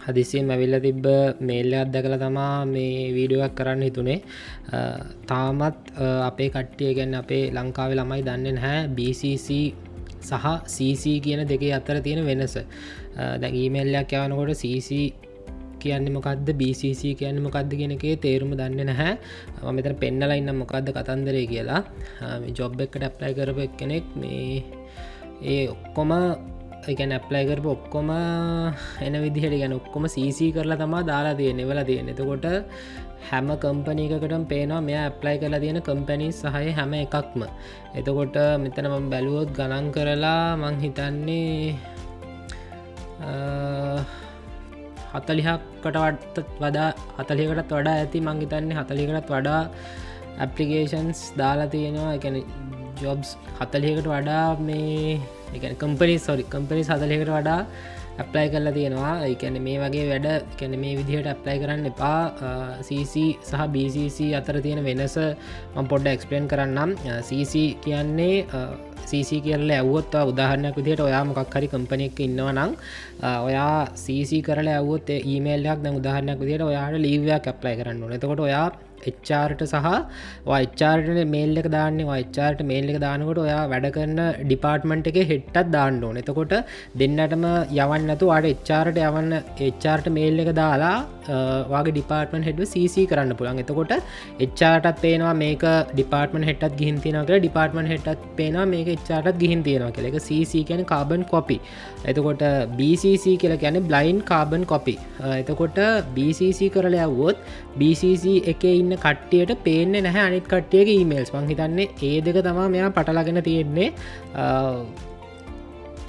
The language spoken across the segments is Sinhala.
හදිසියෙන් ඇවිල්ලා තිබ්බ මේල් එකක් දැකලා තමා මේ වීඩියෝ එකක් කරන්න හිතුනේ. තාමත් අපේ කට්ටිය කියන්නේ අපේ ලංකාවේ ළමයි දන්නේ නැහැ BCC සහ CC කියන දෙකේ අතර තියෙන වෙනස. දැන් ඊමේල් එකක් යවනකොට CC කියන්නේ මොකද්ද BCC කියන්නේ මොකද්ද කියන එකේ තේරුම දන්නේ නැහැ. මම මෙතන පෙන්නලා ඉන්න මොකද්ද කතන්දරේ කියලා. මේ ජොබ් එකකට ඇප්ලයි කරපු එක්කෙනෙක් මේ ඒ ඔක්කොම එකන ඇප්ලයි කරපු ඔක්කොම එන විදිහට ගැන ඔක්කොම CC කරලා තමා දාලා තියෙන වෙලා තියෙන. එතකොට හැම කම්පනීකටම පේනවා මෙයා ඇප්ලයි කරලා තියෙන කම්පැනිස් සහය හැම එකක්ම. එතකොට මෙතන මම බැලුවොත් ගණන් කරලා මං හිතන්නේ 40කටත් වඩා 40කටත් වඩා ඇති. මං හිතන්නේ 40කටත් වඩා ඇප්ලිකේෂන්ස් දාලා තියෙනවා. එකන ජොබ්ස් 40කට වඩා මේ කම්පනිස් 40කට වඩා ඇප්ලයි කරලා තියෙනවා. එකන මේ වගේ වැඩ කැන මේ විදිහට ඇප්ලයි කරන්න එපා. CC සහ BCC අතර තියෙන වෙනස මම පොඩ්ඩ එක්ස්පලේන් කරන්නම්. CC කියන්නේ CC කියරලා ඇවුවොත් උදාහරණයක් විදිහට ඔයා මොකක් හරි කම්පැනි එකක ඉන්නවා නම් ඔයා CC කරලා ඇවුවොත් ඊමේල් එකක් දැන් උදාහරණයක් විදිහට ඔයාට ලීව් එකක් ඇප්ලයි කරන්න ඕනේ. එතකොට ඔයා HRට සහ HRට මේල් එක දාන්නේ HRට මේල් එක දානකොට ඔයා වැඩ කරන ඩිපාර්ට්මන්ට් එකේ හෙඩ්ටත් දාන්න ඕනේ. එතකොට දෙන්නටම යවන්න නැතුව ආට HRට යවන්න HRට මේල් එක දාලා ඔයාගේ ඩිපාර්ට්මන්ට් හෙඩ්ව CC කරන්න පුළුවන්. එතකොට HRටත් පේනවා මේක ඩිපාර්ට්මන්ට් හෙඩ්ටත් ගිහින් තියෙනවා කියලා, ඩිපාර්ට්මන්ට් හෙඩ්ටත් පේනවා මේක HRටත් ගිහින් තියෙනවා කියලා. ඒක CC කියන්නේ කාබන් කොපි. එතකොට BCC කියලා කියන්නේ බ්ලයින්ඩ් කාබන් කොපි. එතකොට BCC කරලා යවුවොත් BCC එකේ ඉන්න කට්ටියට පේන්නේ නැහැ අනිත් කට්ටියගේ ඊමේල්ස්. මං හිතන්නේ ඒ දෙක තමයි මෙයා පටලගෙන තියෙන්නේ.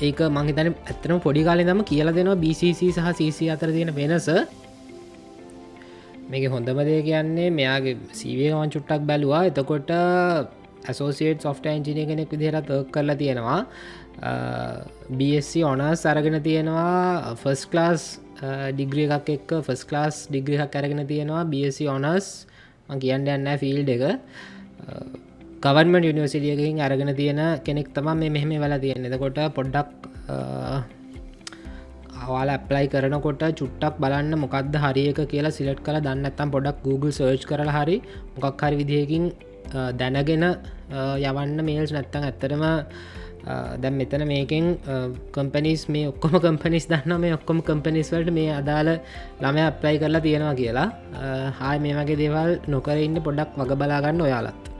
ඒක මං හිතන්නේ ඇත්තටම පොඩි කාලේ ඉඳන්ම කියලා දෙනවා BCC සහ CC අතර තියෙන වෙනස. මේකේ හොඳම දේ කියන්නේ මෙයාගේ CV එක මං චුට්ටක් බැලුවා. එතකොට associate software engineer කෙනෙක් විදිහට work කරලා තියෙනවා. BSc honors අරගෙන තියෙනවා. first class degree එකක් එක්ක first class degree එකක් අරගෙන තියෙනවා. BSc honors මං කියන්න යන්නේ නැහැ ෆීල්ඩ් එක. ගවර්න්මන්ට් යුනිවර්සිටි එකකින් අරගෙන තියෙන කෙනෙක් තමයි මේ මෙහෙම වෙලා තියෙන්නේ. එතකොට පොඩ්ඩක් ඔයාලා ඇප්ලයි කරනකොට චුට්ටක් බලන්න මොකක්ද හරි එක කියලා සිලෙක්ට් කරලා දන්නේ නැත්නම් පොඩ්ඩක් Google search කරලා හරි මොකක් හරි විදිහකින් දැනගෙන යවන්න මේල්ස්. නැත්නම් ඇත්තටම දැන් මෙතන මේකෙන් කම්පැනිස් මේ ඔක්කොම කම්පැනිස් දන්නවා මේ ඔක්කොම කම්පැනිස් වලට මේ අදාළ ළමයා ඇප්ලයි කරලා තියෙනවා කියලා. ආයි මේ වගේ දේවල් නොකර ඉන්න පොඩ්ඩක් වග බලා ගන්න ඔයාලත්.